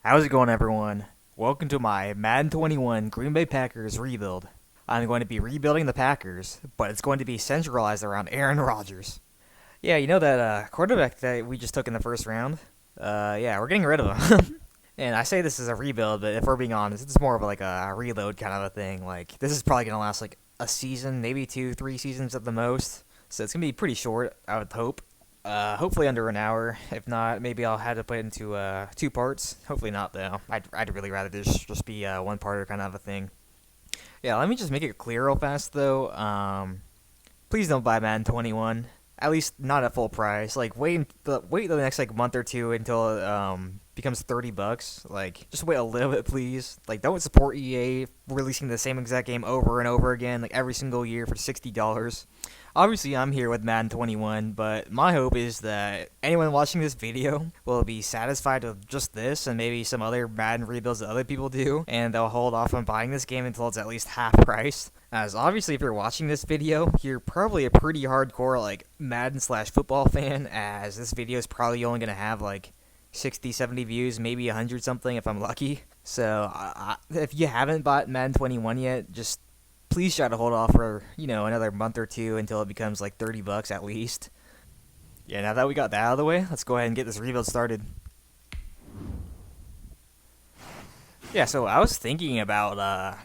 How's it going, everyone? Welcome to my Madden 21 Green Bay Packers rebuild. I'm going to be rebuilding the Packers, but it's going to be centralized around Aaron Rodgers. Yeah, you know that quarterback that we just took in the first round? Yeah, we're getting rid of him. And I say this is a rebuild, but if we're being honest, it's more of like a reload kind of a thing. Like, this is probably going to last like a season, maybe 2, 3 seasons at the most. So it's going to be pretty short, I would hope. Hopefully under an hour. If not, maybe I'll have to put it into 2 parts. Hopefully not, though. I'd really rather this just be one parter kind of a thing. Yeah, let me just make it clear real fast, though. Please don't buy Madden 21. At least not at full price. Like, wait the next like month or two until it becomes $30. Like, just wait a little bit, please. Like, don't support EA releasing the same exact game over and over again, like every single year for $60. Obviously, I'm here with Madden 21, but my hope is that anyone watching this video will be satisfied with just this and maybe some other Madden rebuilds that other people do, and they'll hold off on buying this game until it's at least half price. As obviously, if you're watching this video, you're probably a pretty hardcore like Madden/football fan, as this video is probably only gonna have like 60, 70 views, maybe 100 something if I'm lucky. So if you haven't bought Madden 21 yet, just please try to hold off for, another month or two until it becomes like $30 at least. Yeah, now that we got that out of the way, let's go ahead and get this rebuild started. Yeah, so I was thinking about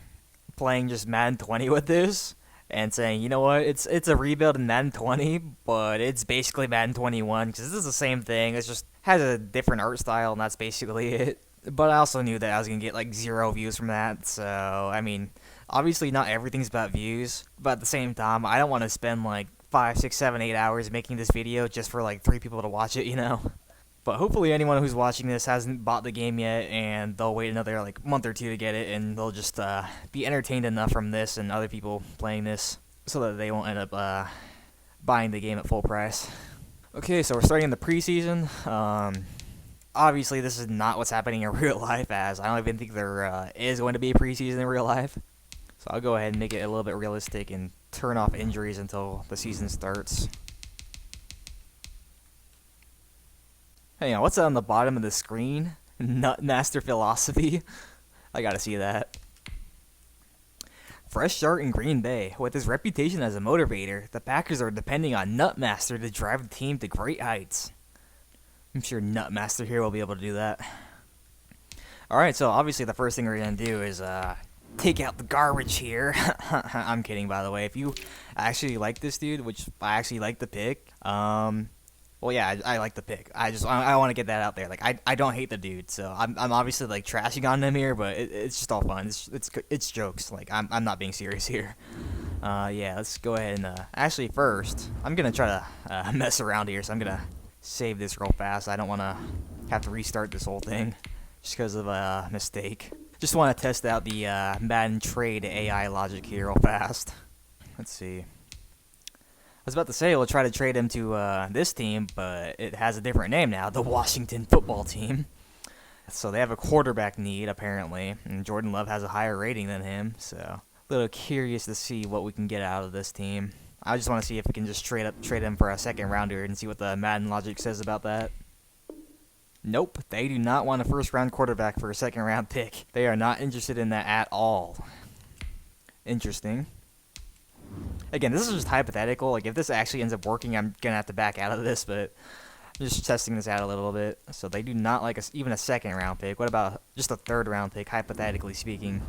playing just Madden 20 with this and saying, you know what, it's a rebuild in Madden 20, but it's basically Madden 21 because this is the same thing. It just has a different art style, and that's basically it. But I also knew that I was gonna get like 0 views from that, so I mean, obviously not everything's about views, but at the same time, I don't want to spend like 5, 6, 7, 8 hours making this video just for like 3 people to watch it, But hopefully anyone who's watching this hasn't bought the game yet, and they'll wait another like month or two to get it, and they'll just be entertained enough from this and other people playing this so that they won't end up buying the game at full price. Okay, so we're starting the preseason. Obviously, this is not what's happening in real life, as I don't even think there is going to be a preseason in real life. So I'll go ahead and make it a little bit realistic and turn off injuries until the season starts. Hey, what's that on the bottom of the screen? Nutmaster Philosophy? I gotta see that. Fresh start in Green Bay. With his reputation as a motivator, the Packers are depending on Nutmaster to drive the team to great heights. I'm sure Nutmaster here will be able to do that. Alright, so obviously the first thing we're going to do is take out the garbage here. I'm kidding, by the way. If you actually like this dude, which I actually like the pick, well, yeah, I like the pick. I want to get that out there. Like, I don't hate the dude, so I'm obviously like trashing on him here, but it's just all fun. It's jokes. Like, I'm not being serious here. Yeah, let's go ahead and actually first I'm gonna try to mess around here, so I'm gonna save this real fast. I don't want to have to restart this whole thing just because of a mistake. Just want to test out the Madden trade AI logic here real fast. Let's see. I was about to say we'll try to trade him to this team, but it has a different name now, the Washington Football Team. So they have a quarterback need, apparently, and Jordan Love has a higher rating than him, so a little curious to see what we can get out of this team. I just want to see if we can just trade him for a second rounder and see what the Madden logic says about that. Nope, they do not want a first round quarterback for a second round pick. They are not interested in that at all. Interesting. Again, this is just hypothetical. Like, if this actually ends up working, I'm gonna have to back out of this, but I'm just testing this out a little bit. So they do not like even a second round pick. What about just a third round pick, hypothetically speaking?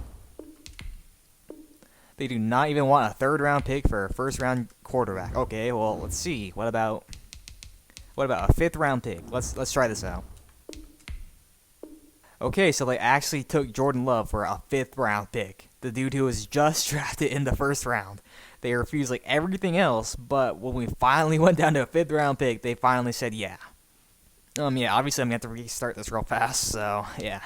They do not even want a third round pick for a first round quarterback. Okay, well, let's see. What about a fifth round pick? Let's try this out. Okay, so they actually took Jordan Love for a fifth round pick. The dude who was just drafted in the first round. They refused like everything else, but when we finally went down to a fifth round pick, they finally said yeah. Yeah, obviously I'm gonna have to restart this real fast, so yeah.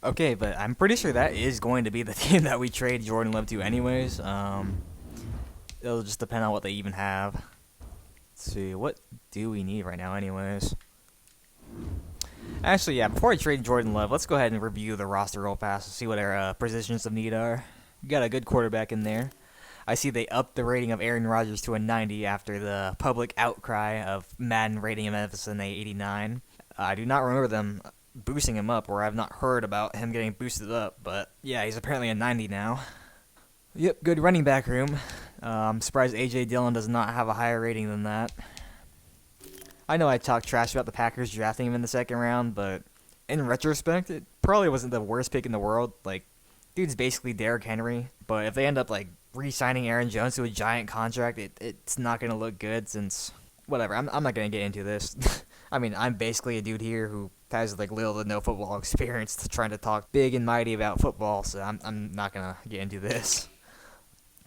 Okay, but I'm pretty sure that is going to be the team that we trade Jordan Love to anyways. It'll just depend on what they even have. Let's see, what do we need right now anyways? Actually, yeah, before I trade Jordan Love, let's go ahead and review the roster real fast and see what our positions of need are. We got a good quarterback in there. I see they upped the rating of Aaron Rodgers to a 90 after the public outcry of Madden rating him as an 89. I do not remember them boosting him up, or I've not heard about him getting boosted up. But yeah, he's apparently a 90 now. Yep, good running back room. I'm surprised A.J. Dillon does not have a higher rating than that. I know I talked trash about the Packers drafting him in the second round, but in retrospect, it probably wasn't the worst pick in the world. Like, dude's basically Derrick Henry, but if they end up, like, re-signing Aaron Jones to a giant contract, it's not going to look good since, whatever, I'm not going to get into this. I mean, I'm basically a dude here who has, like, little to no football experience to trying to talk big and mighty about football, so I'm not going to get into this.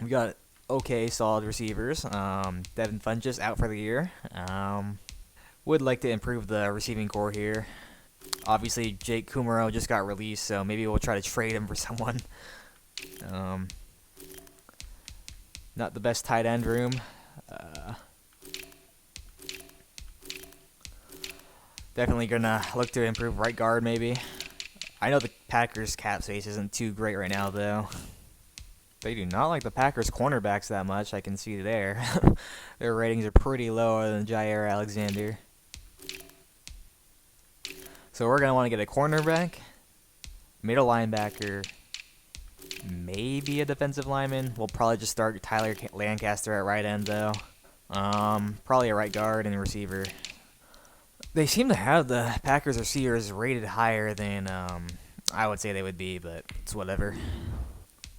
We got okay, solid receivers. Devin Funchess out for the year. Would like to improve the receiving core here. Obviously, Jake Kumaro just got released, so maybe we'll try to trade him for someone. Not the best tight end room. Definitely gonna look to improve right guard, maybe. I know the Packers' cap space isn't too great right now, though. They do not like the Packers' cornerbacks that much, I can see there. Their ratings are pretty lower than Jair Alexander. So we're going to want to get a cornerback, middle linebacker, maybe a defensive lineman. We'll probably just start Tyler Lancaster at right end, though. Probably a right guard and a receiver. They seem to have the Packers receivers rated higher than I would say they would be, but it's whatever.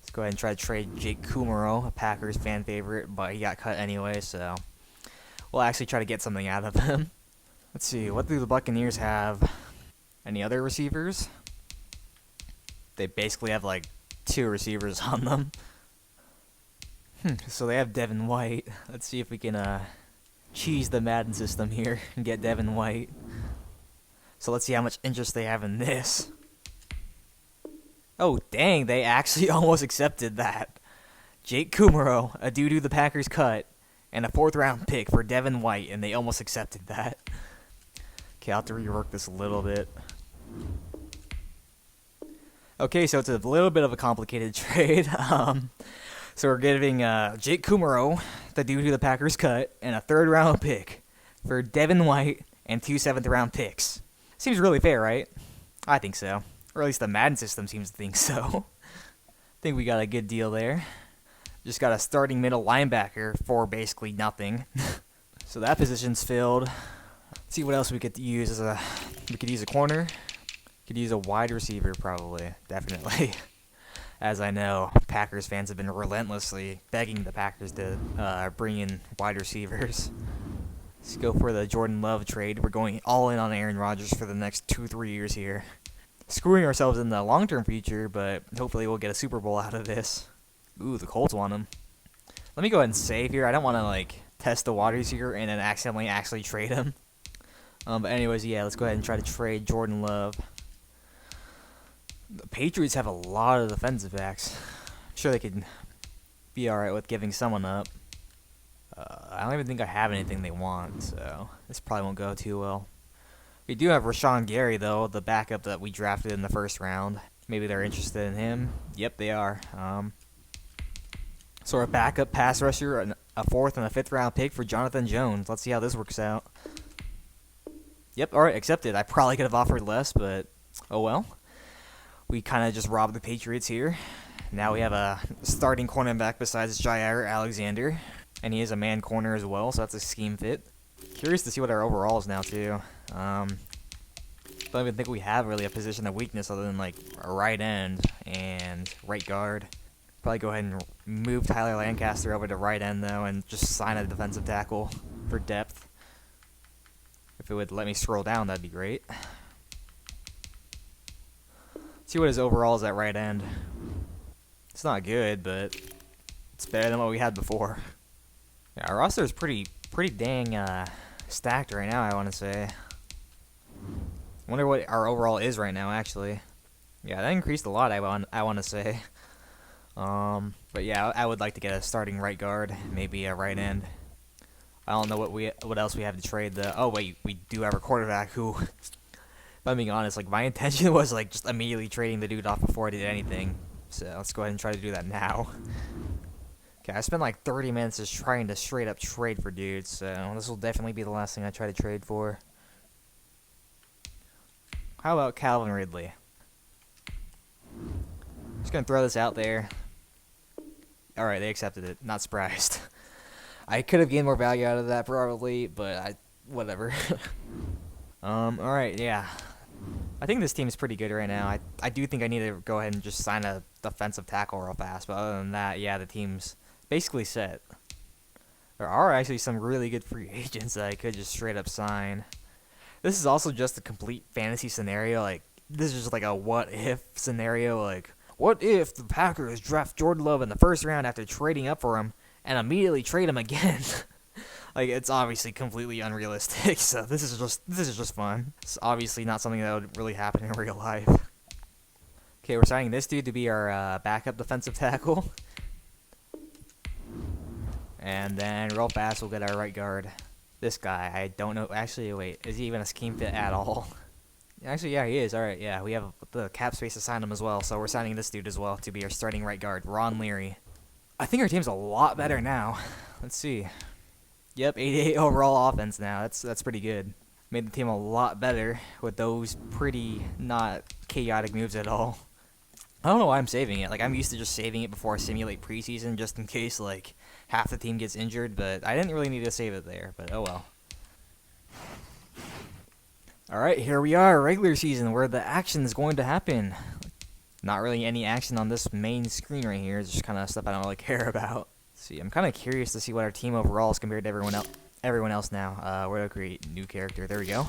Let's go ahead and try to trade Jake Kumaro, a Packers fan favorite, but he got cut anyway, so we'll actually try to get something out of him. Let's see, what do the Buccaneers have? Any other receivers? They basically have like 2 receivers on them. So they have Devin White. Let's see if we can cheese the Madden system here and get Devin White. So let's see how much interest they have in this. Oh, dang, they actually almost accepted that. Jake Kumaro, a dude who the Packers cut, and a 4th round pick for Devin White, and they almost accepted that. Okay, I'll have to rework this a little bit. Okay, so it's a little bit of a complicated trade. So we're giving Jake Kumaro, the dude who the Packers cut, and a 3rd round pick for Devin White and 2 7th round picks. Seems really fair, right? I think so. Or at least the Madden system seems to think so. I think we got a good deal there. Just got a starting middle linebacker for basically nothing. So that position's filled. Let's see what else we could use we could use a corner. Could use a wide receiver probably, definitely. As I know, Packers fans have been relentlessly begging the Packers to bring in wide receivers. Let's go for the Jordan Love trade. We're going all in on Aaron Rodgers for the next 2-3 years here. Screwing ourselves in the long-term future, but hopefully we'll get a Super Bowl out of this. Ooh, the Colts want him. Let me go ahead and save here. I don't want to test the waters here and then accidentally actually trade him. But anyways, yeah, let's go ahead and try to trade Jordan Love. The Patriots have a lot of defensive backs. I'm sure they could be alright with giving someone up. I don't even think I have anything they want, so this probably won't go too well. We do have Rashawn Gary, though, the backup that we drafted in the 1st round. Maybe they're interested in him. Yep, they are. So our backup pass rusher, a 4th and a 5th round pick for Jonathan Jones. Let's see how this works out. Yep, alright, accepted. I probably could have offered less, but oh well. We kind of just robbed the Patriots here. Now we have a starting cornerback besides Jair Alexander. And he is a man corner as well, so that's a scheme fit. Curious to see what our overall is now, too. Don't even think we have really a position of weakness other than, a right end and right guard. Probably go ahead and move Tyler Lancaster over to right end, though, and just sign a defensive tackle for depth. If it would let me scroll down, that'd be great. See what his overall is at right end. It's not good, but it's better than what we had before. Yeah, our roster is pretty dang stacked right now, I want to say. Wonder what our overall is right now, actually. Yeah, that increased a lot, I want to say. But yeah, I would like to get a starting right guard, maybe a right end. I don't know what else we have to trade. Oh wait, we do have a quarterback who, if I'm being honest, my intention was just immediately trading the dude off before I did anything. So let's go ahead and try to do that now. Okay, I spent 30 minutes just trying to straight up trade for dudes, so this will definitely be the last thing I try to trade for. How about Calvin Ridley? Just gonna throw this out there. Alright, they accepted it. Not surprised. I could have gained more value out of that probably, but whatever. Alright, yeah. I think this team is pretty good right now. I do think I need to go ahead and just sign a defensive tackle real fast, but other than that, yeah, the team's basically set. There are actually some really good free agents that I could just straight up sign. This is also just a complete fantasy scenario. Like, this is just like a what-if scenario. Like, what if the Packers draft Jordan Love in the first round after trading up for him and immediately trade him again? Like, it's obviously completely unrealistic, so this is just fun. It's obviously not something that would really happen in real life. Okay, we're signing this dude to be our backup defensive tackle. And then real fast we'll get our right guard. This guy, I don't know. Actually, wait, is he even a scheme fit at all? Actually, yeah, he is. Alright, yeah, we have the cap space to sign him as well, so we're signing this dude as well to be our starting right guard, Ron Leary. I think our team's a lot better now. Let's see. Yep, 88 overall offense now. That's pretty good. Made the team a lot better with those pretty not chaotic moves at all. I don't know why I'm saving it. Like, I'm used to just saving it before I simulate preseason just in case, like, half the team gets injured, but I didn't really need to save it there, but oh well. Alright, here we are, regular season, where the action is going to happen. Not really any action on this main screen right here. It's just kind of stuff I don't really care about. Let's see, I'm kind of curious to see what our team overall is compared to everyone else now. We're going to create new character. There we go.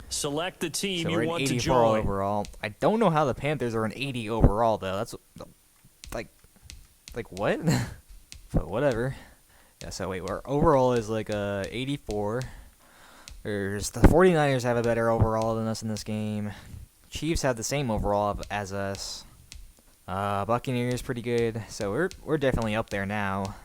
Select the team so you we're want an to 84 join. overall. I don't know how the Panthers are an 80 overall, though. That's, like what? But whatever. Yeah, so wait, our overall is like 84. There's the 49ers have a better overall than us in this game. Chiefs have the same overall as us. Buccaneers pretty good. So we're definitely up there now.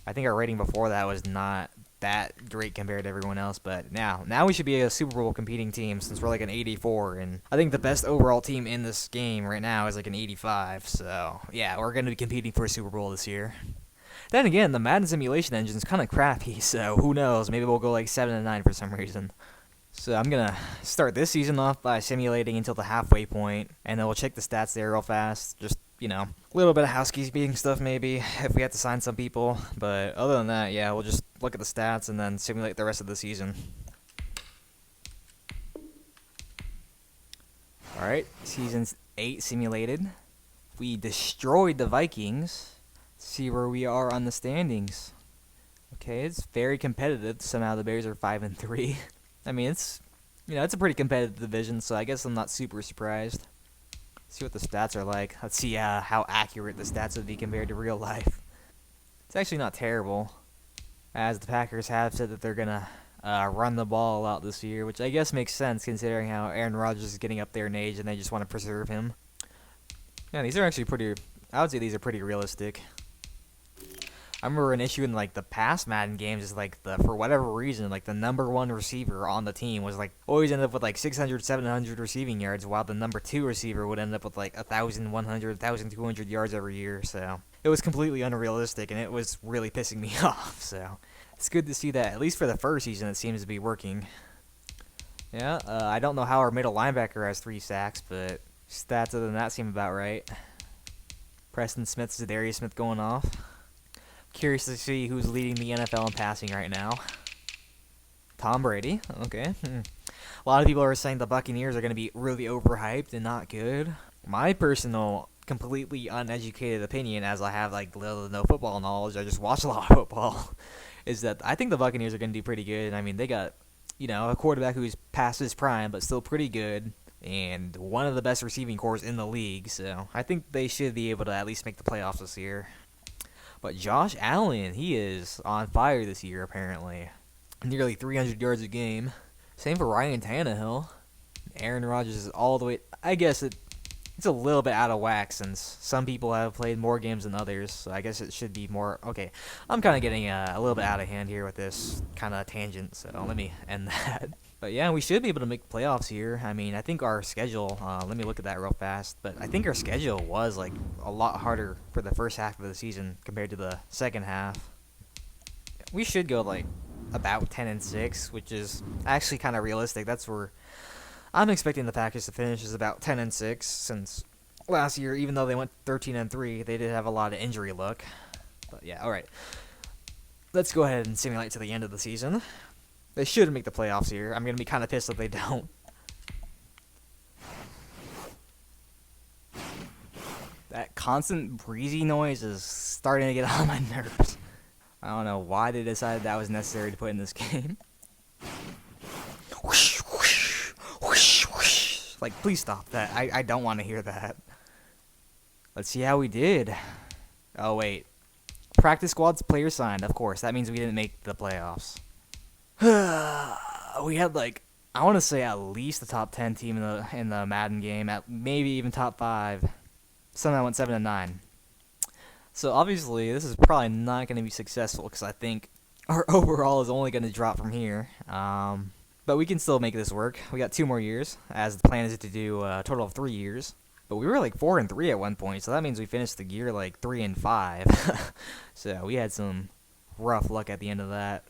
I think our rating before that was not that great compared to everyone else, but now we should be a Super Bowl competing team since we're like an 84, and I think the best overall team in this game right now is like an 85. So yeah, we're gonna be competing for a Super Bowl this year. Then again, the Madden simulation engine is kind of crappy, so who knows? Maybe we'll go like 7-9 for some reason. So I'm going to start this season off by simulating until the halfway point, and then we'll check the stats there real fast. Just, you know, a little bit of housekeeping stuff maybe, if we have to sign some people. But other than that, yeah, we'll just look at the stats and then simulate the rest of the season. Alright, Season 8 simulated. We destroyed the Vikings. See where we are on the standings. Okay, it's very competitive. Somehow the Bears are 5-3. I mean, it's a pretty competitive division, so I guess I'm not super surprised. Let's see what the stats are like. Let's see how accurate the stats would be compared to real life. It's actually not terrible, as the Packers have said that they're gonna run the ball out this year, which I guess makes sense considering how Aaron Rodgers is getting up there in age and they just want to preserve him. Yeah, these are actually pretty. I would say these are pretty realistic. I remember an issue in like the past Madden games is like for whatever reason, like the number 1 receiver on the team was like always end up with like 600, 700 receiving yards, while the number 2 receiver would end up with like 1,100, 1,200 yards every year. So it was completely unrealistic, and it was really pissing me off. So it's good to see that at least for the first season it seems to be working. Yeah, I don't know how our middle linebacker has 3 sacks, but stats other than that seem about right. Preston Smith's Zadarius Smith going off. Curious to see who's leading the NFL in passing right now. Tom Brady. Okay. A lot of people are saying the Buccaneers are going to be really overhyped and not good. My personal, completely uneducated opinion, as I have like little to no football knowledge, I just watch a lot of football, is that I think the Buccaneers are going to do pretty good. I mean, they got, a quarterback who's past his prime, but still pretty good, and one of the best receiving corps in the league. So I think they should be able to at least make the playoffs this year. But Josh Allen, he is on fire this year, apparently. Nearly 300 yards a game. Same for Ryan Tannehill. Aaron Rodgers is all the way... I guess it's a little bit out of whack since some people have played more games than others. So I guess it should be more... Okay, I'm kind of getting a little bit out of hand here with this kind of tangent, so let me end that. But yeah, we should be able to make the playoffs here. I mean, I think our schedule, let me look at that real fast, but I think our schedule was like a lot harder for the first half of the season compared to the second half. We should go like about 10-6, which is actually kind of realistic. That's where I'm expecting the Packers to finish, is about 10-6, since last year, even though they went 13-3, they did have a lot of injury luck. But yeah, all right. Let's go ahead and simulate to the end of the season. They should make the playoffs here. I'm gonna be kind of pissed if they don't. That constant breezy noise is starting to get on my nerves. I don't know why they decided that was necessary to put in this game. Whoosh, whoosh, whoosh, whoosh. Like, please stop that. I don't want to hear that. Let's see how we did. Oh, wait. Practice squad's player signed. Of course, that means we didn't make the playoffs. We had, like, I want to say at least the top 10 team in the Madden game, at maybe even top 5. Somehow went 7-9. So obviously, this is probably not going to be successful because I think our overall is only going to drop from here. But we can still make this work. We got 2 more years, as the plan is to do a total of 3 years. But we were like 4-3 at one point, so that means we finished the year like 3-5. So we had some rough luck at the end of that.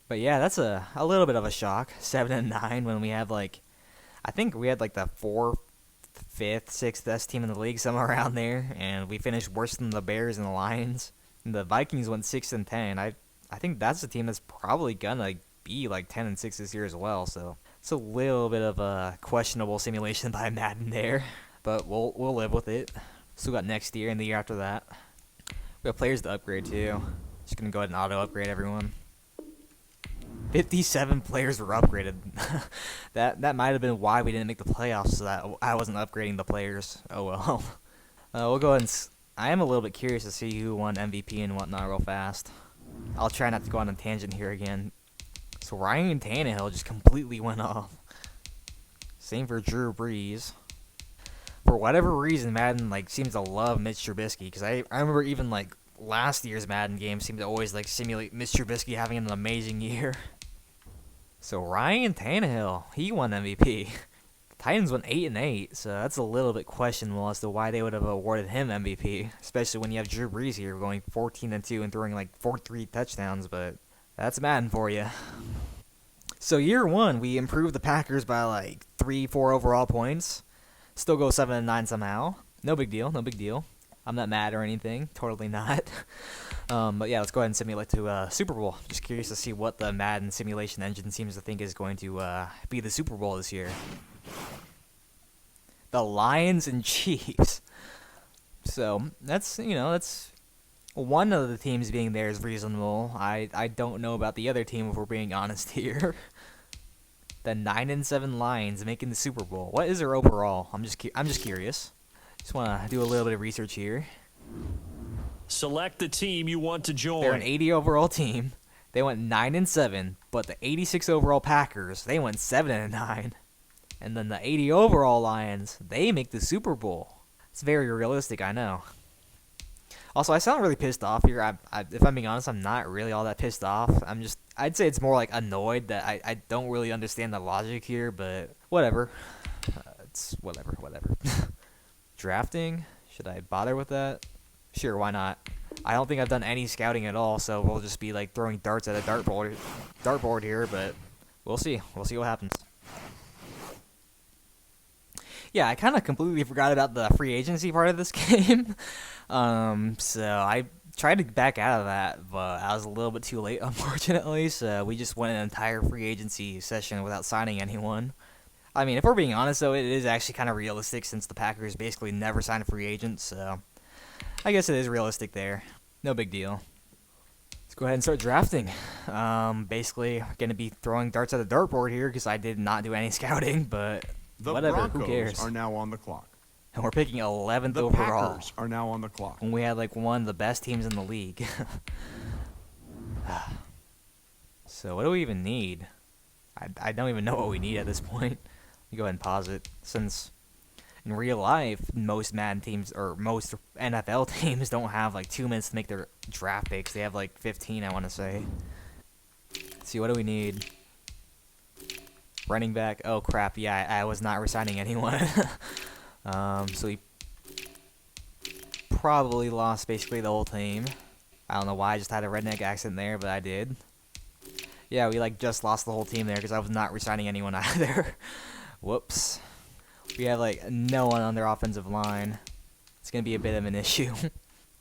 But yeah, that's a little bit of a shock. 7-9 when we have like, I think we had like the 4th, 5th, 6th best team in the league, somewhere around there, and we finished worse than the Bears and the Lions. And the Vikings went 6-10. I think that's the team that's probably gonna be like 10-6 this year as well. So it's a little bit of a questionable simulation by Madden there, but we'll live with it. Still got next year and the year after that. We have players to upgrade too. Just gonna go ahead and auto upgrade everyone. 57 players were upgraded. that might have been why we didn't make the playoffs, so that I wasn't upgrading the players. Oh well. We'll go ahead and... I am a little bit curious to see who won MVP and whatnot real fast. I'll try not to go on a tangent here again. So Ryan Tannehill just completely went off. Same for Drew Brees. For whatever reason, Madden seems to love Mitch Trubisky, because I remember even last year's Madden game seemed to always simulate Mitch Trubisky having an amazing year. So Ryan Tannehill, he won MVP. The Titans went 8-8, so that's a little bit questionable as to why they would have awarded him MVP, especially when you have Drew Brees here going 14-2 and throwing 4-3 touchdowns. But that's Madden for you. So year 1, we improved the Packers by 3-4 overall points. Still go 7-9 somehow. No big deal. No big deal. I'm not mad or anything. Totally not. But yeah, let's go ahead and simulate to Super Bowl. Just curious to see what the Madden simulation engine seems to think is going to be the Super Bowl this year. The Lions and Chiefs. So that's one of the teams being there is reasonable. I don't know about the other team if we're being honest here. The 9-7 Lions making the Super Bowl. What is their overall? I'm just curious. Just want to do a little bit of research here. Select the team you want to join. They're an 80 overall team. They went 9-7, but the 86 overall Packers, they went 7-9. And then the 80 overall Lions, they make the Super Bowl. It's very realistic, I know. Also, I sound really pissed off here. If I'm being honest, I'm not really all that pissed off. I'd say it's more annoyed that I don't really understand the logic here, but whatever. It's whatever. Drafting? Should I bother with that? Sure, why not? I don't think I've done any scouting at all, so we'll just be throwing darts at a dartboard here, but we'll see. We'll see what happens. Yeah, I kind of completely forgot about the free agency part of this game. So I tried to back out of that, but I was a little bit too late, unfortunately, so we just went an entire free agency session without signing anyone. I mean, if we're being honest, though, it is actually kind of realistic since the Packers basically never signed a free agent, so I guess it is realistic there. No big deal. Let's go ahead and start drafting. Basically, going to be throwing darts at the dartboard here because I did not do any scouting, but whatever, Broncos who cares? Are now on the clock. And we're picking 11th The overall. Packers are now on the clock. When we had one of the best teams in the league. So what do we even need? I don't even know what we need at this point. You go ahead and pause it, since in real life, most Madden teams, or most NFL teams, don't have 2 minutes to make their draft picks. They have 15, I want to say. Let's see, what do we need? Running back. Oh crap, yeah, I was not resigning anyone. So we probably lost basically the whole team. I don't know why I just had a redneck accent there, but I did. Yeah, we like just lost the whole team there because I was not resigning anyone either. Whoops. We have like no one on their offensive line. It's gonna be a bit of an issue.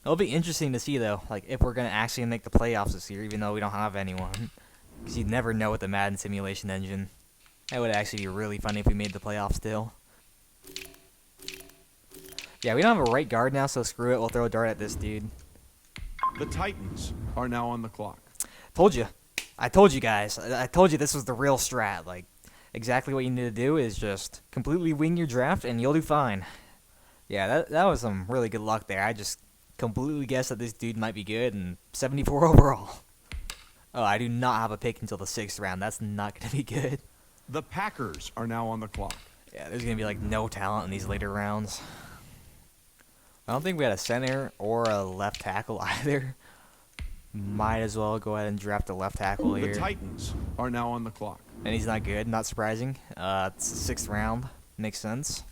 It'll be interesting to see though, like if we're gonna actually make the playoffs this year, even though we don't have anyone. Because you'd never know with the Madden simulation engine. That would actually be really funny if we made the playoffs still. Yeah, we don't have a right guard now, so screw it. We'll throw a dart at this dude. The Titans are now on the clock. Told you. I told you guys. I told you this was the real strat. Like, exactly what you need to do is just completely wing your draft, and you'll do fine. Yeah, that was some really good luck there. I just completely guessed that this dude might be good, and 74 overall. Oh, I do not have a pick until the 6th round. That's not going to be good. The Packers are now on the clock. Yeah, there's going to be, like, no talent in these later rounds. I don't think we had a center or a left tackle either. Might as well go ahead and draft a left tackle here. The Titans are now on the clock. And he's not good, not surprising. It's the 6th round. Makes sense.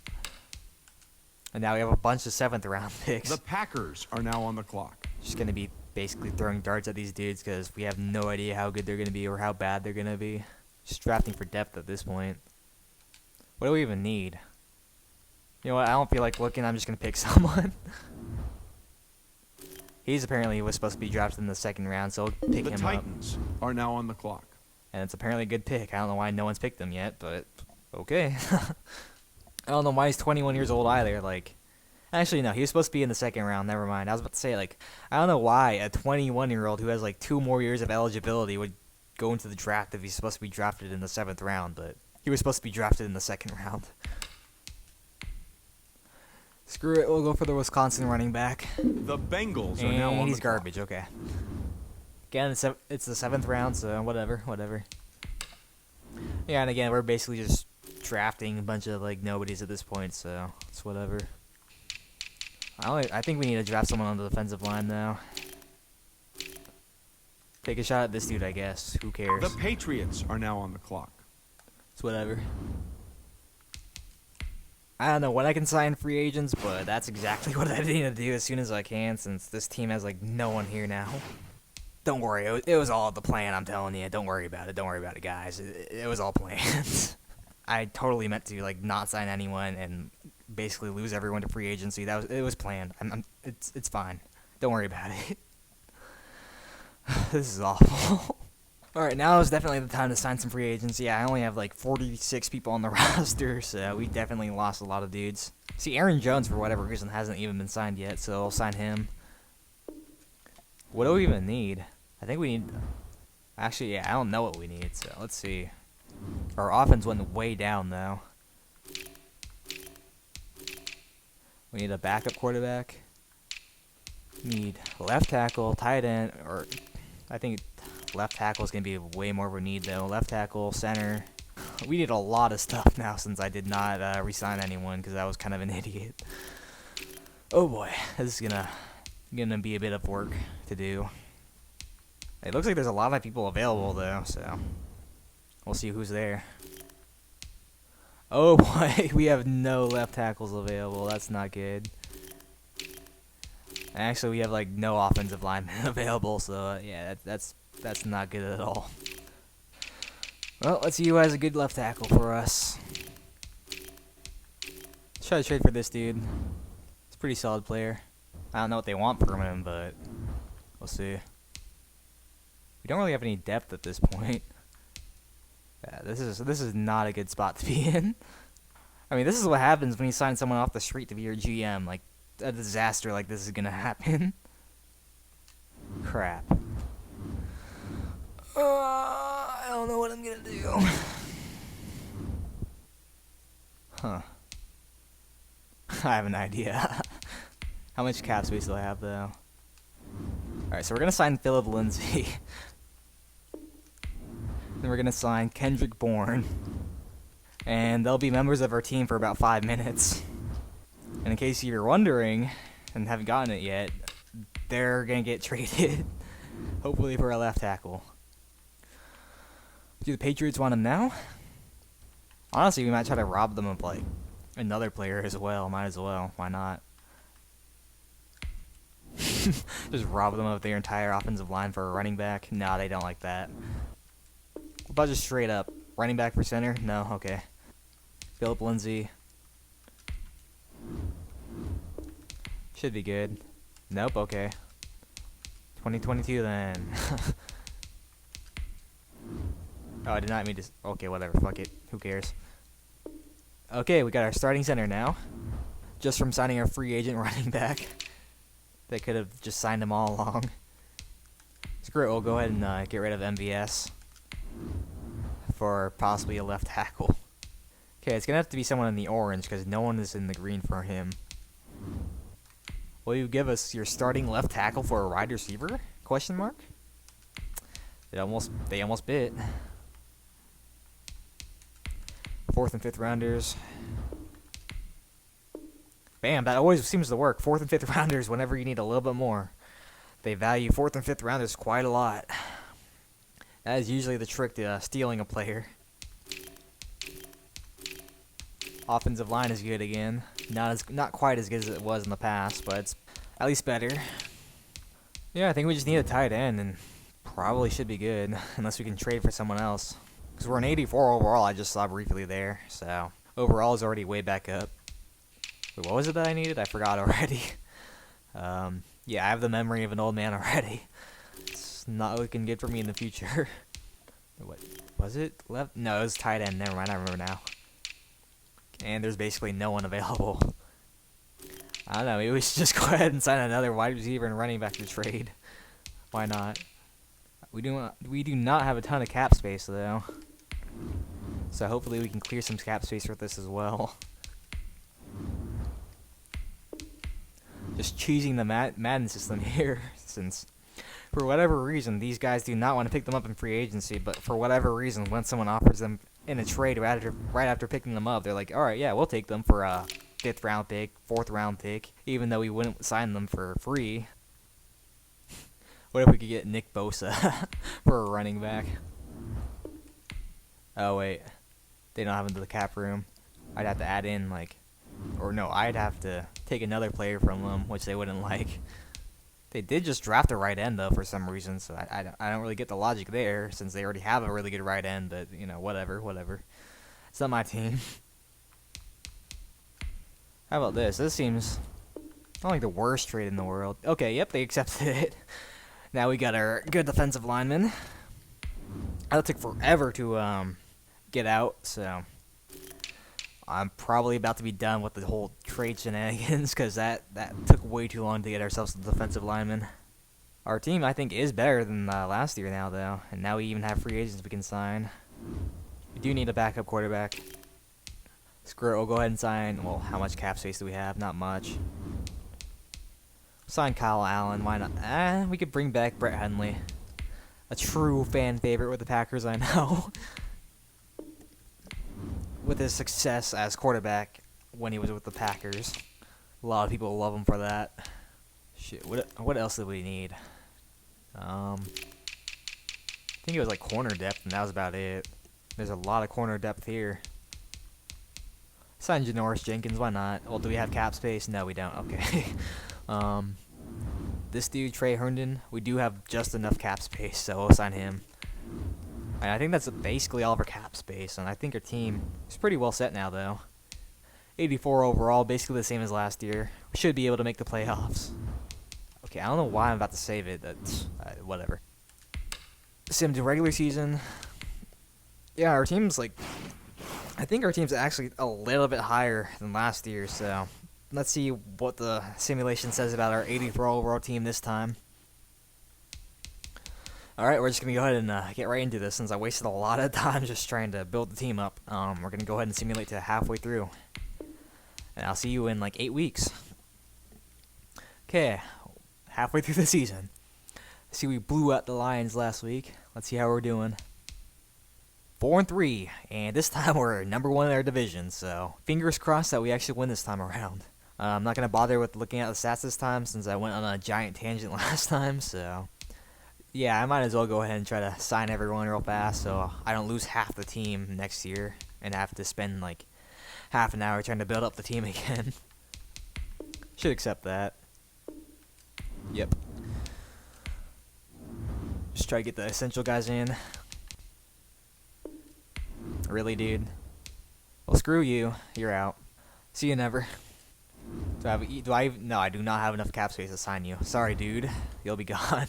And now we have a bunch of 7th round picks. The Packers are now on the clock. Just going to be basically throwing darts at these dudes because we have no idea how good they're going to be or how bad they're going to be. Just drafting for depth at this point. What do we even need? You know what? I don't feel like looking. I'm just going to pick someone. He's apparently was supposed to be drafted in the 2nd round, so we'll pick him up. The Titans are now on the clock. And it's apparently a good pick. I don't know why no one's picked him yet, but okay. I don't know why he's 21 years old either. Like, actually, no, he was supposed to be in the 2nd round. Never mind. I was about to say, like, I don't know why a 21-year-old who has, like, 2 more years of eligibility would go into the draft if he's supposed to be drafted in the 7th round, but he was supposed to be drafted in the 2nd round. Screw it, we'll go for the Wisconsin running back. The Bengals are now on the he's clock. garbage, okay. Again, it's the 7th round, so whatever. Yeah, and again, we're basically just drafting a bunch of, like, nobodies at this point, so it's whatever. I think we need to draft someone on the defensive line now. Take a shot at this dude, I guess. Who cares? The Patriots are now on the clock. It's whatever. I don't know when I can sign free agents, but that's exactly what I need to do as soon as I can, since this team has, like, no one here now. Don't worry, it was all the plan, I'm telling you. Don't worry about it, guys. It was all planned. I totally meant to, like, not sign anyone and basically lose everyone to free agency. It was planned. It's fine. Don't worry about it. This is awful. Alright, now is definitely the time to sign some free agents. Yeah, I only have like 46 people on the roster, so we definitely lost a lot of dudes. See, Aaron Jones, for whatever reason, hasn't even been signed yet, so I'll sign him. What do we even need? I think we need... Actually, yeah, I don't know what we need, so let's see. Our offense went way down, though. We need a backup quarterback. We need left tackle, tight end, or... I think left tackle is going to be way more of a need, though. Left tackle, center. We need a lot of stuff now since I did not re-sign anyone because I was kind of an idiot. Oh boy, this is gonna be a bit of work to do. It looks like there's a lot of people available, though, so we'll see who's there. Oh boy, we have no left tackles available. That's not good. Actually, we have like no offensive linemen available, so yeah, that's not good at all. Well, let's see who has a good left tackle for us. Let's try to trade for this dude. He's a pretty solid player. I don't know what they want from him, but we'll see. We don't really have any depth at this point. Yeah, this is not a good spot to be in. I mean, this is what happens when you sign someone off the street to be your GM. Like, a disaster like this is gonna happen. Crap. I don't know what I'm gonna do. Huh. I have an idea. How much cap space do I have, though? Alright, so we're gonna sign Philip Lindsay. Then we're gonna sign Kendrick Bourne. And they'll be members of our team for about 5 minutes. And in case you're wondering, and haven't gotten it yet, they're going to get traded. Hopefully for a left tackle. Do the Patriots want him now? Honestly, we might try to rob them of, like, another player as well. Might as well. Why not? Just rob them of their entire offensive line for a running back? No, they don't like that. about just straight up? Running back for center? No? Okay. Philip Lindsay. Should be good. Nope, okay. 2022 then. Oh, I did not mean to... Okay, whatever, fuck it. Who cares? Okay, we got our starting center now. Just from signing our free agent running back. They could have just signed him all along. Screw it, we'll go ahead and get rid of MVS. For possibly a left tackle. Okay, it's gonna have to be someone in the orange, because no one is in the green for him. Will you give us your starting left tackle for a wide receiver? Question mark? They almost bit. 4th and 5th rounders. Bam, that always seems to work. 4th and 5th rounders whenever you need a little bit more. They value 4th and 5th rounders quite a lot. That is usually the trick to stealing a player. Offensive line is good again. Not quite as good as it was in the past, but it's at least better. Yeah, I think we just need a tight end, and probably should be good, unless we can trade for someone else. Because we're an 84 overall, I just saw briefly there, so overall is already way back up. Wait, what was it that I needed? I forgot already. Yeah, I have the memory of an old man already. It's not looking good for me in the future. What was it? Left? No, it was tight end. Never mind, I remember now. And there's basically no one available. I don't know, maybe we should just go ahead and sign another wide receiver and running back to trade. Why not? We do not have a ton of cap space though. So hopefully we can clear some cap space with this as well. Just choosing the Madden system here, since for whatever reason these guys do not want to pick them up in free agency, but for whatever reason when someone offers them in a trade right after picking them up, they're like, alright, yeah, we'll take them for a 5th round pick, 4th round pick, even though we wouldn't sign them for free. What if we could get Nick Bosa for a running back? Oh wait, they don't have him to the cap room. I'd have to add in I'd have to take another player from them, which they wouldn't like. They did just draft a right end though for some reason, so I don't really get the logic there, since they already have a really good right end. But you know, whatever. It's not my team. How about this? This seems not like the worst trade in the world. Okay, yep, they accepted it. Now we got our good defensive lineman. That took forever to get out, so I'm probably about to be done with the whole trade shenanigans, because that took way too long to get ourselves a defensive lineman. Our team, I think, is better than last year now, though, and now we even have free agents we can sign. We do need a backup quarterback. Screw it, we'll go ahead and sign. Well, how much cap space do we have? Not much. Sign Kyle Allen, why not? We could bring back Brett Hundley. A true fan favorite with the Packers, I know. With his success as quarterback when he was with the Packers. A lot of people love him for that. Shit, what else did we need? I think it was like corner depth, and that was about it. There's a lot of corner depth here. Sign Janoris Jenkins, why not? Well, do we have cap space? No, we don't. Okay. This dude, Trey Herndon, we do have just enough cap space, so we'll sign him. And I think that's basically all of our cap space, and I think our team is pretty well set now, though. 84 overall, basically the same as last year. We should be able to make the playoffs. Okay, I don't know why I'm about to save it. That's whatever. Sim to regular season. Yeah, our team's I think our team's actually a little bit higher than last year, so let's see what the simulation says about our 84 overall team this time. Alright, we're just going to go ahead and get right into this, since I wasted a lot of time just trying to build the team up. We're going to go ahead and simulate to halfway through. And I'll see you in 8 weeks. Okay, halfway through the season. See, we blew out the Lions last week. Let's see how we're doing. 4-3, and this time we're number 1 in our division, so fingers crossed that we actually win this time around. I'm not going to bother with looking at the stats this time, since I went on a giant tangent last time, so yeah, I might as well go ahead and try to sign everyone real fast so I don't lose half the team next year and have to spend half an hour trying to build up the team again. Should accept that. Yep. Just try to get the essential guys in. Really, dude? Well, screw you. You're out. See you never. No, I do not have enough cap space to sign you. Sorry, dude. You'll be gone.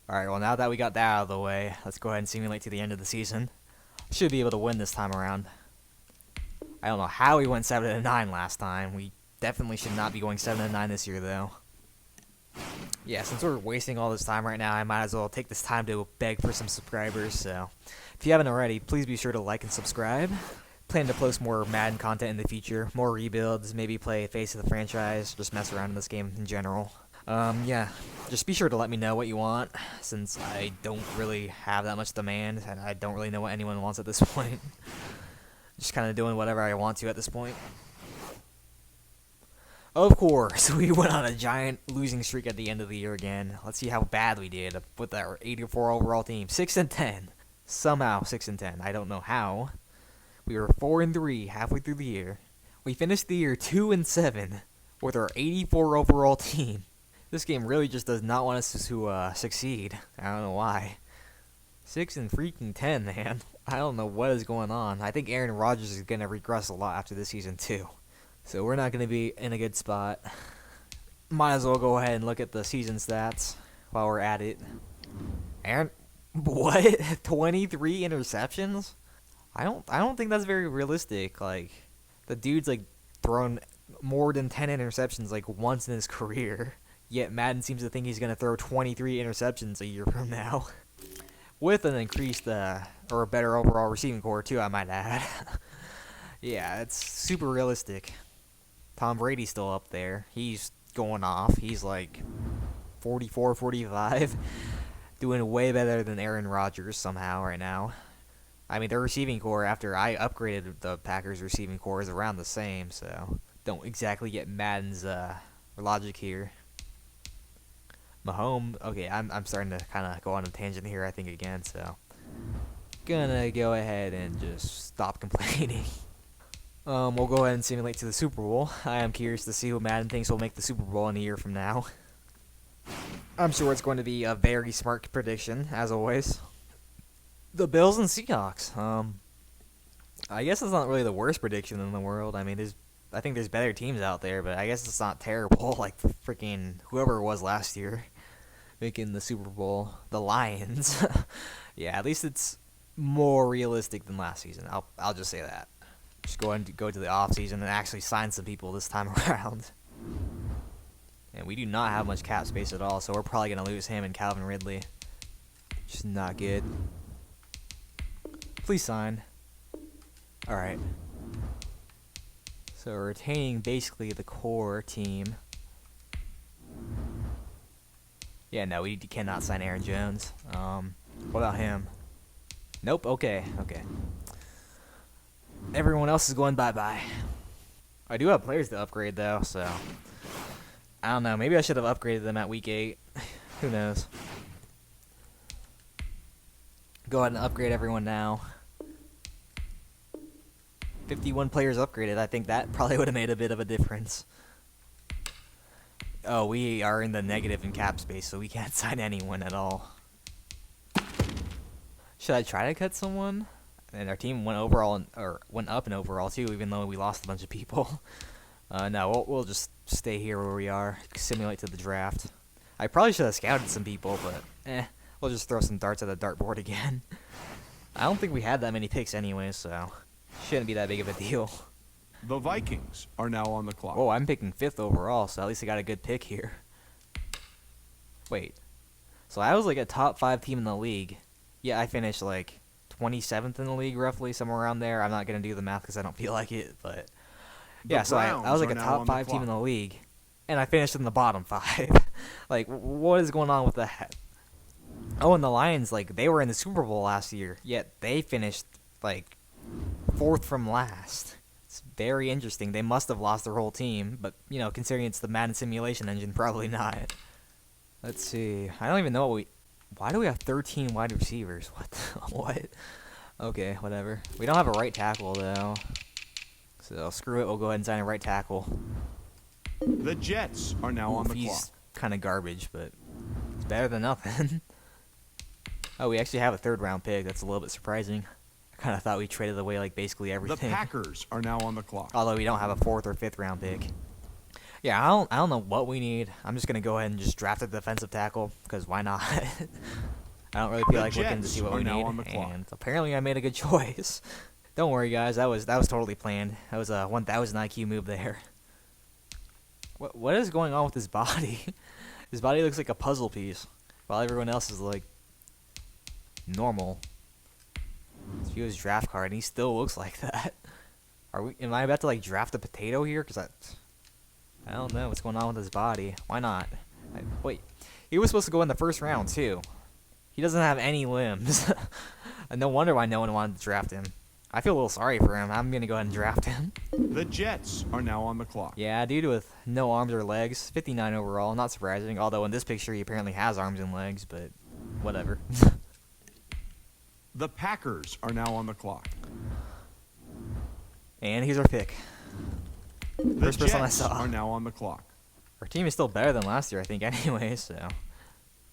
Alright, well, now that we got that out of the way, let's go ahead and simulate to the end of the season. Should be able to win this time around. I don't know how we went 7-9 last time. We definitely should not be going 7-9 this year, though. Yeah, since we're wasting all this time right now, I might as well take this time to beg for some subscribers. So, if you haven't already, please be sure to like and subscribe. Plan to post more Madden content in the future, more rebuilds, maybe play Face of the Franchise, just mess around in this game in general. Yeah, just be sure to let me know what you want, since I don't really have that much demand, and I don't really know what anyone wants at this point. Just kind of doing whatever I want to at this point. Of course, we went on a giant losing streak at the end of the year again. Let's see how bad we did with our 84 overall team. 6-10. Somehow 6-10. I don't know how. We were 4-3 halfway through the year. We finished the year 2-7 with our 84 overall team. This game really just does not want us to succeed. I don't know why. 6-10, man. I don't know what is going on. I think Aaron Rodgers is going to regress a lot after this season, too. So we're not going to be in a good spot. Might as well go ahead and look at the season stats while we're at it. Aaron, what? 23 interceptions? I don't think that's very realistic. Like, the dude's like thrown more than 10 interceptions like once in his career. Yet Madden seems to think he's going to throw 23 interceptions a year from now. With an increased or a better overall receiving core too, I might add. Yeah, it's super realistic. Tom Brady's still up there. He's going off. He's like 44, 45. Doing way better than Aaron Rodgers somehow right now. I mean, their receiving core, after I upgraded the Packers' receiving core, is around the same, so don't exactly get Madden's logic here. Mahomes, okay, I'm starting to kind of go on a tangent here, I think, again, so gonna go ahead and just stop complaining. We'll go ahead and simulate to the Super Bowl. I am curious to see who Madden thinks will make the Super Bowl in a year from now. I'm sure it's going to be a very smart prediction, as always. The Bills and Seahawks. I guess it's not really the worst prediction in the world. I mean, I think there's better teams out there, but I guess it's not terrible. Like freaking whoever it was last year making the Super Bowl, the Lions. Yeah, at least it's more realistic than last season. I'll just say that. Just go ahead and go to the off season and actually sign some people this time around. And we do not have much cap space at all, so we're probably gonna lose him and Calvin Ridley. Just not good. Please sign. Alright. So we're retaining basically the core team. Yeah, no, we cannot sign Aaron Jones. What about him? Nope, okay. Everyone else is going bye-bye. I do have players to upgrade, though, so I don't know. Maybe I should have upgraded them at week 8. Who knows? Go ahead and upgrade everyone now. 51 players upgraded. I think that probably would have made a bit of a difference. Oh, we are in the negative in cap space, so we can't sign anyone at all. Should I try to cut someone? And our team went up in overall too, even though we lost a bunch of people. No, we'll just stay here where we are. Simulate to the draft. I probably should have scouted some people, but we'll just throw some darts at the dartboard again. I don't think we had that many picks anyway, so shouldn't be that big of a deal. The Vikings are now on the clock. Oh, I'm picking 5th overall, so at least I got a good pick here. Wait. So I was like a top 5 team in the league. Yeah, I finished like 27th in the league, roughly, somewhere around there. I'm not going to do the math because I don't feel like it, but yeah, so I was like a top 5 team in the league, and I finished in the bottom 5. Like, what is going on with that? Oh, and the Lions, like, they were in the Super Bowl last year, yet they finished, like, 4th from last. It's very interesting. They must have lost their whole team, but, you know, considering it's the Madden simulation engine, probably not. Let's see. I don't even know what why do we have 13 wide receivers? What? Okay, whatever. We don't have a right tackle, though. So, screw it. We'll go ahead and sign a right tackle. The Jets are now on the clock. He's kind of garbage, but it's better than nothing. Oh, we actually have a 3rd round pick. That's a little bit surprising. Kind of thought we traded away like basically The everything. Packers are now on the clock. Although we don't have a 4th or 5th round pick. Yeah, I don't know what we need. I'm just gonna go ahead and just draft a defensive tackle because why not? I don't really feel The like looking to Jets see what are we now need, on the clock. and apparently I made a good choice. Don't worry, guys. That was totally planned. That was a 1,000 IQ move there. What is going on with his body? His body looks like a puzzle piece, while everyone else is like normal. Let's view his draft card, and he still looks like that. Am I about to like draft a potato here? Cause I don't know what's going on with his body. Why not? Wait, he was supposed to go in the 1st round too. He doesn't have any limbs. And no wonder why no one wanted to draft him. I feel a little sorry for him. I'm gonna go ahead and draft him. The Jets are now on the clock. Yeah, dude with no arms or legs, 59 overall. Not surprising. Although in this picture he apparently has arms and legs, but whatever. The Packers are now on the clock. And here's our pick. The First person I Jets saw. are now on the clock. Our team is still better than last year, I think, anyway, so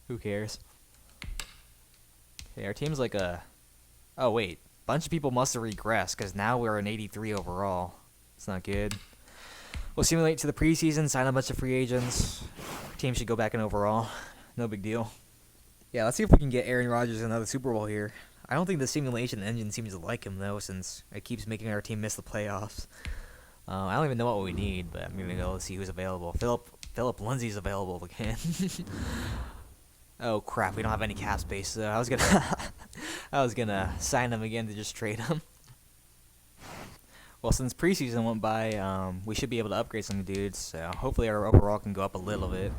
who cares? Okay, our team's like a... Oh, wait. Bunch of people must have regressed, because now we're an 83 overall. It's not good. We'll simulate to the preseason, sign a bunch of free agents. Our team should go back in overall. No big deal. Yeah, let's see if we can get Aaron Rodgers another Super Bowl here. I don't think the simulation engine seems to like him, though, since it keeps making our team miss the playoffs. I don't even know what we need, but I'm going to go see who's available. Philip Lindsay's available again. Oh, crap. We don't have any cap space, so I was gonna sign him again to just trade him. Well, since preseason went by, we should be able to upgrade some dudes, so hopefully our overall can go up a little bit.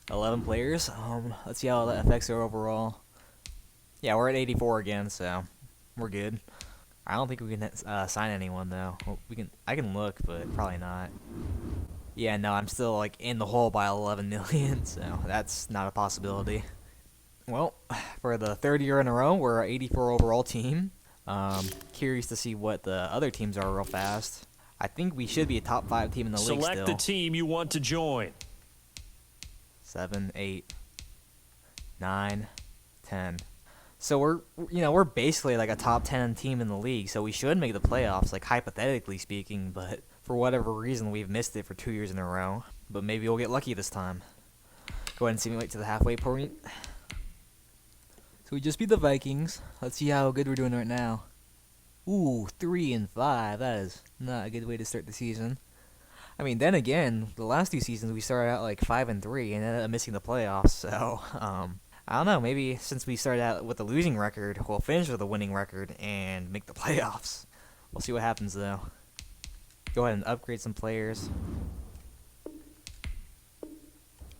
11 players. Let's see how that affects our overall. Yeah, we're at 84 again, so we're good. I don't think we can sign anyone though. Well, I can look, but probably not. Yeah, no, I'm still like in the hole by 11 million, so that's not a possibility. Well, for the 3rd year in a row, we're an 84 overall team. Curious to see what the other teams are real fast. I think we should be a top 5 team in the league Select still. the team you want to join. 7, 8, 9, 10. So we're basically like a top 10 team in the league, so we should make the playoffs, like hypothetically speaking, but for whatever reason we've missed it for 2 years in a row. But maybe we'll get lucky this time. Go ahead and simulate to the halfway point. So we just beat the Vikings. Let's see how good we're doing right now. Ooh, 3-5. That is not a good way to start the season. I mean, then again, the last 2 seasons we started out like 5-3 and ended up missing the playoffs. So, I don't know. Maybe since we started out with a losing record, we'll finish with a winning record and make the playoffs. We'll see what happens though. Go ahead and upgrade some players.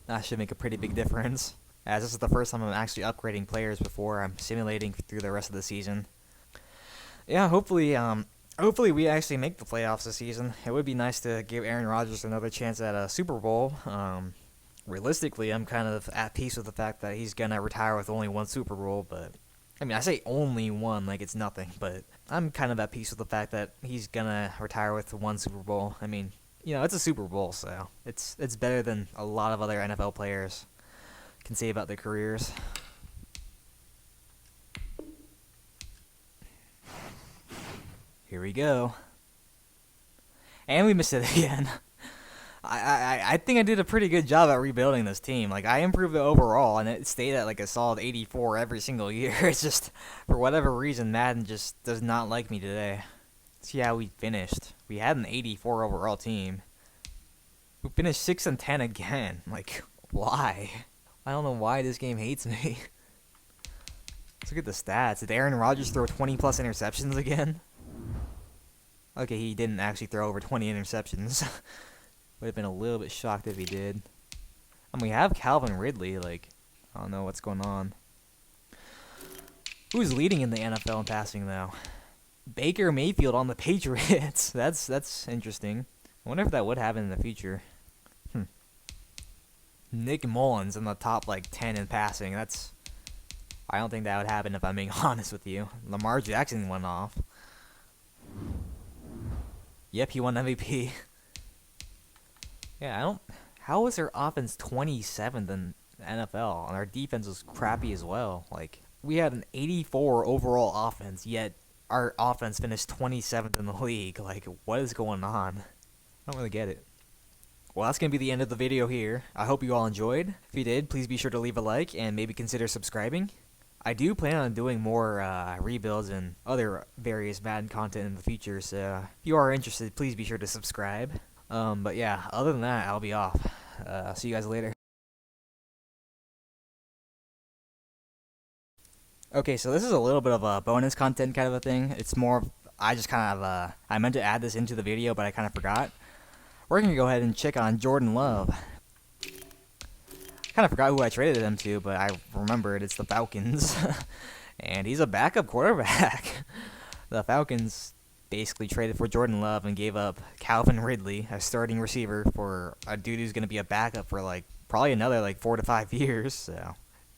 That should make a pretty big difference, as this is the first time I'm actually upgrading players before I'm simulating through the rest of the season. Yeah, hopefully we actually make the playoffs this season. It would be nice to give Aaron Rodgers another chance at a Super Bowl. Realistically, I'm kind of at peace with the fact that he's gonna retire with only 1 Super Bowl, but I mean, I say only 1 like it's nothing, but I'm kind of at peace with the fact that he's gonna retire with 1 Super Bowl. I mean, you know, it's a Super Bowl, so it's better than a lot of other NFL players can say about their careers. Here we go. And we missed it again. I think I did a pretty good job at rebuilding this team. Like, I improved it overall, and it stayed at like a solid 84 every single year. It's just, for whatever reason, Madden just does not like me today. See how we finished. We had an 84 overall team. We finished 6-10 again. Like, why? I don't know why this game hates me. Let's look at the stats. Did Aaron Rodgers throw 20 plus interceptions again? Okay, he didn't actually throw over 20 interceptions. Would have been a little bit shocked if he did. And we have Calvin Ridley. Like, I don't know what's going on. Who's leading in the NFL in passing though? Baker Mayfield on the Patriots. That's interesting. I wonder if that would happen in the future. Nick Mullins in the top like 10 in passing. I don't think that would happen if I'm being honest with you. Lamar Jackson went off. Yep, he won MVP. Yeah, how was their offense 27th in the NFL? And our defense was crappy as well. Like, We had an 84 overall offense, yet our offense finished 27th in the league. Like, what is going on? I don't really get it. Well, that's going to be the end of the video here. I hope you all enjoyed. If you did, please be sure to leave a like and maybe consider subscribing. I do plan on doing more rebuilds and other various Madden content in the future, so if you are interested, please be sure to subscribe. But yeah, other than that, I'll be off. See you guys later. Okay, so this is a little bit of a bonus content kind of a thing. It's more, I just kind of, I meant to add this into the video, but I kind of forgot. We're going to go ahead and check on Jordan Love. Kind of forgot who I traded him to, but I remembered it's the Falcons. And he's a backup quarterback. The Falcons basically traded for Jordan Love and gave up Calvin Ridley, a starting receiver, for a dude who's going to be a backup for like probably another 4 to 5 years. So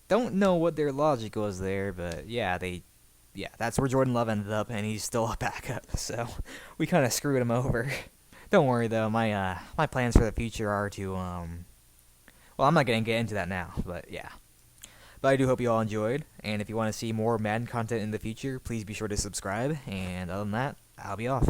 don't know what their logic was there, but yeah, that's where Jordan Love ended up, and he's still a backup. So we kind of screwed him over. Don't worry though, my plans for the future are to well, I'm not going to get into that now, but yeah. But I do hope you all enjoyed, and if you want to see more Madden content in the future, please be sure to subscribe, and other than that, I'll be off.